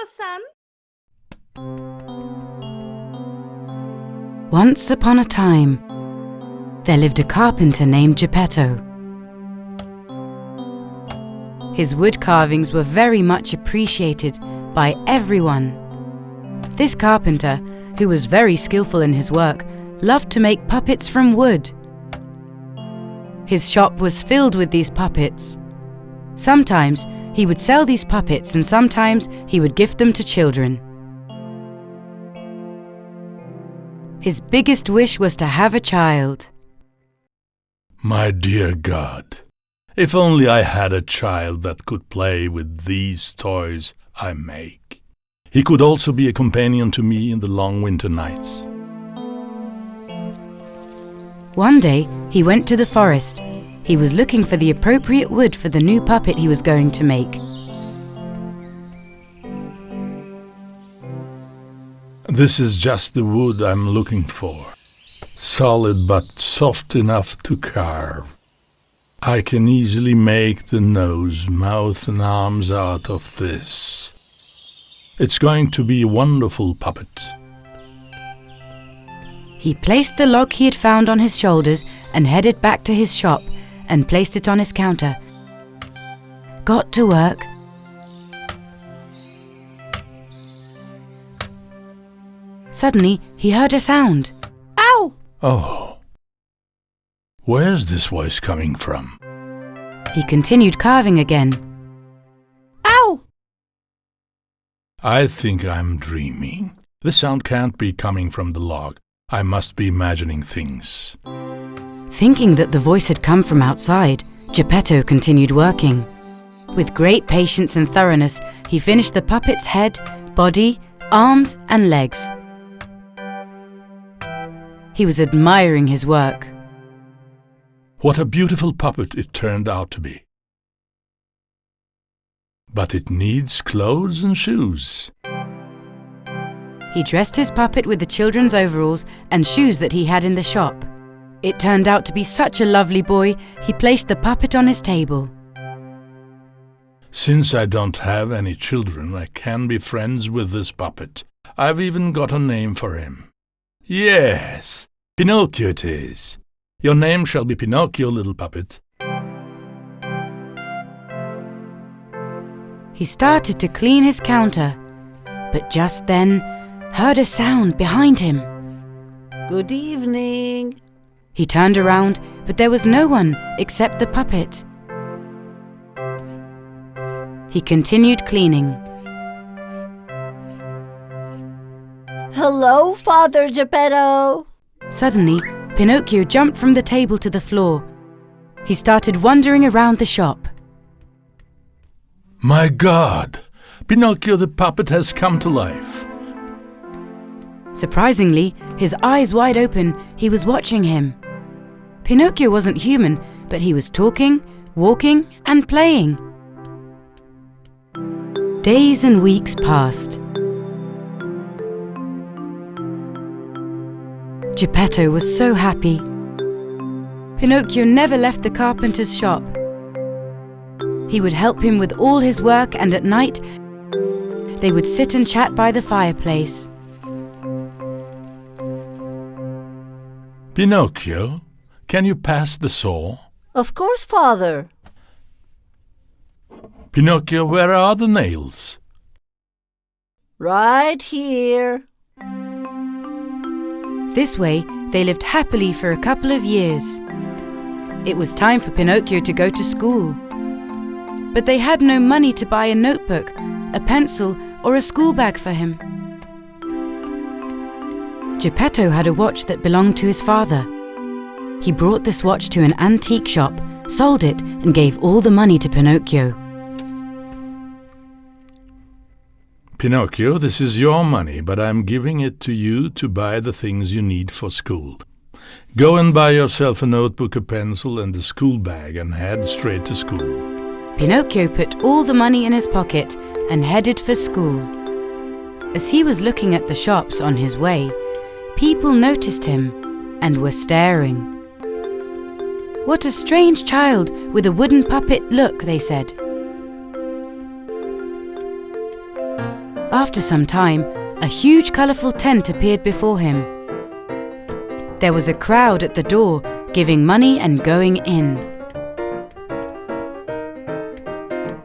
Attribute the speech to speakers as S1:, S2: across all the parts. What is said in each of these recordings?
S1: istiyorsan.
S2: Once upon a time, there lived a carpenter named Geppetto. His wood carvings were very much appreciated by everyone. This carpenter, who was very skillful in his work, loved to make puppets from wood. His shop was filled with these puppets. Sometimes he would sell these puppets and sometimes he would gift them to children. His biggest wish was to have a child.
S3: My dear God, if only I had a child that could play with these toys I make. He could also be a companion to me in the long winter nights.
S2: One day, he went to the forest. He was looking for the appropriate wood for the new puppet he was going to make.
S3: This is just the wood I'm looking for. Solid but soft enough to carve. I can easily make the nose, mouth and arms out of this. It's going to be a wonderful puppet.
S2: He placed the log he had found on his shoulders and headed back to his shop and placed it on his counter. Got to work. Suddenly, he heard a sound.
S1: Ow!
S3: Oh. Where's this voice coming from?
S2: He continued carving again.
S1: Ow!
S3: I think I'm dreaming. The sound can't be coming from the log. I must be imagining things.
S2: Thinking that the voice had come from outside, Geppetto continued working. With great patience and thoroughness, he finished the puppet's head, body, arms and legs. He was admiring his work.
S3: What a beautiful puppet it turned out to be. But it needs clothes and shoes.
S2: He dressed his puppet with the children's overalls and shoes that he had in the shop. It turned out to be such a lovely boy, he placed the puppet on his table.
S3: Since I don't have any children, I can be friends with this puppet. I've even got a name for him. Yes, Pinocchio it is. Your name shall be Pinocchio, little puppet.
S2: He started to clean his counter, but just then heard a sound behind him.
S1: Good evening.
S2: He turned around, but there was no one except the puppet. He continued cleaning.
S1: Hello, Father Geppetto.
S2: Suddenly, Pinocchio jumped from the table to the floor. He started wandering around the shop.
S3: My God! Pinocchio the puppet has come to life.
S2: Surprisingly, his eyes wide open, he was watching him. Pinocchio wasn't human, but he was talking, walking, and playing. Days and weeks passed. Geppetto was so happy. Pinocchio never left the carpenter's shop. He would help him with all his work, and at night, they would sit and chat by the fireplace.
S3: Pinocchio, can you pass the saw?
S1: Of course, Father.
S3: Pinocchio, where are the nails?
S1: Right here.
S2: This way, they lived happily for a couple of years. It was time for Pinocchio to go to school. But they had no money to buy a notebook, a pencil, or a school bag for him. Geppetto had a watch that belonged to his father. He brought this watch to an antique shop, sold it, and gave all the money to Pinocchio.
S3: Pinocchio, this is your money, but I'm giving it to you to buy the things you need for school. Go and buy yourself a notebook, a pencil, and a school bag and head straight to school.
S2: Pinocchio put all the money in his pocket and headed for school. As he was looking at the shops on his way, people noticed him and were staring. "What a strange child with a wooden puppet look," they said. After some time, a huge colourful tent appeared before him. There was a crowd at the door, giving money and going in.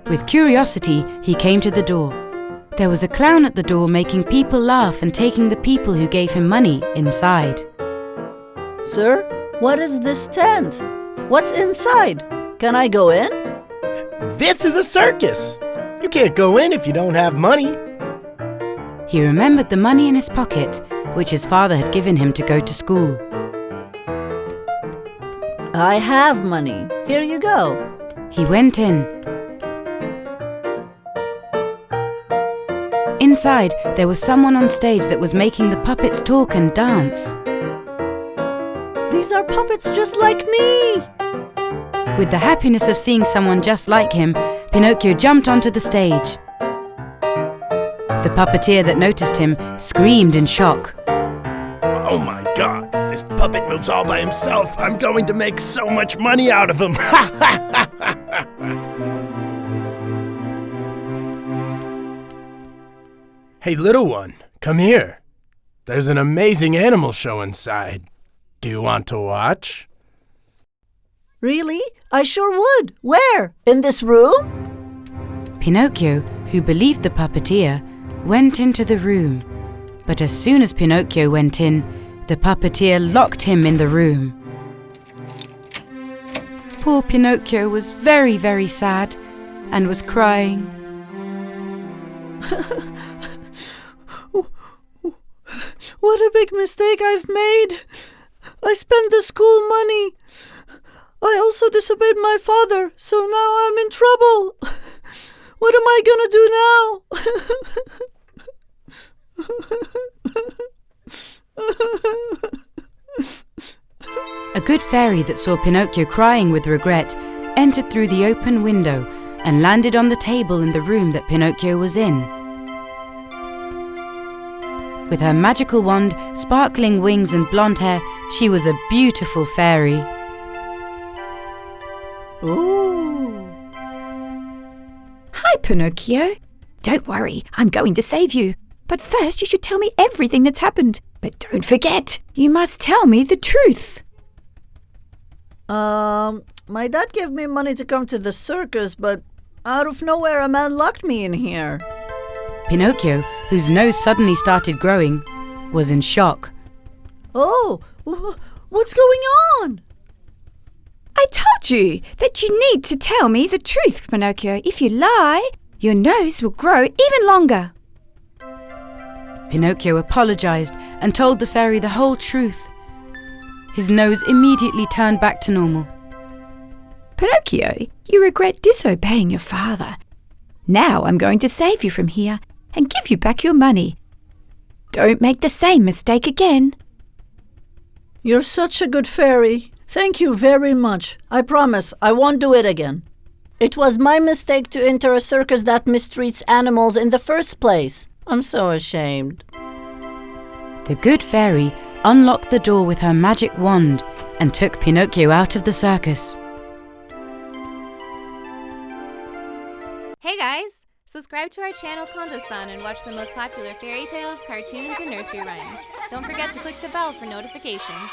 S2: With curiosity, he came to the door. There was a clown at the door making people laugh and taking the people who gave him money inside.
S1: Sir, what is this tent? What's inside? Can I go in?
S4: This is a circus. You can't go in if you don't have money.
S2: He remembered the money in his pocket, which his father had given him to go to school.
S1: I have money. Here you go.
S2: He went in. Inside, there was someone on stage that was making the puppets talk and dance.
S1: These are puppets just like me.
S2: With the happiness of seeing someone just like him, Pinocchio jumped onto the stage. The puppeteer that noticed him screamed in shock.
S4: Oh my God, this puppet moves all by himself. I'm going to make so much money out of him. Hey, little one, come here. There's an amazing animal show inside. Do you want to watch?
S1: Really? I sure would. Where? In this room?
S2: Pinocchio, who believed the puppeteer, went into the room. But as soon as Pinocchio went in, the puppeteer locked him in the room. Poor Pinocchio was very, very sad and was crying.
S1: What a big mistake I've made. I spent the school money. I also disobeyed my father, so now I'm in trouble. What am I gonna do now?
S2: A good fairy that saw Pinocchio crying with regret entered through the open window and landed on the table in the room that Pinocchio was in. With her magical wand, sparkling wings and blonde hair, she was a beautiful fairy.
S1: Ooh.
S5: Hi, Pinocchio. Don't worry, I'm going to save you. But first you should tell me everything that's happened. But don't forget, you must tell me the truth.
S1: My dad gave me money to come to the circus, but out of nowhere a man locked me in here.
S2: Pinocchio, whose nose suddenly started growing, was in shock.
S1: Oh, what's going on?
S5: I told you that you need to tell me the truth, Pinocchio. If you lie, your nose will grow even longer.
S2: Pinocchio apologized and told the fairy the whole truth. His nose immediately turned back to normal.
S5: Pinocchio, you regret disobeying your father. Now I'm going to save you from here and give you back your money. Don't make the same mistake again.
S1: You're such a good fairy. Thank you very much. I promise I won't do it again. It was my mistake to enter a circus that mistreats animals in the first place. I'm so ashamed.
S2: The good fairy unlocked the door with her magic wand and took Pinocchio out of the circus.
S6: Hey guys! Subscribe to our channel Kondo-san and watch the most popular fairy tales, cartoons, and nursery rhymes. Don't forget to click the bell for notifications.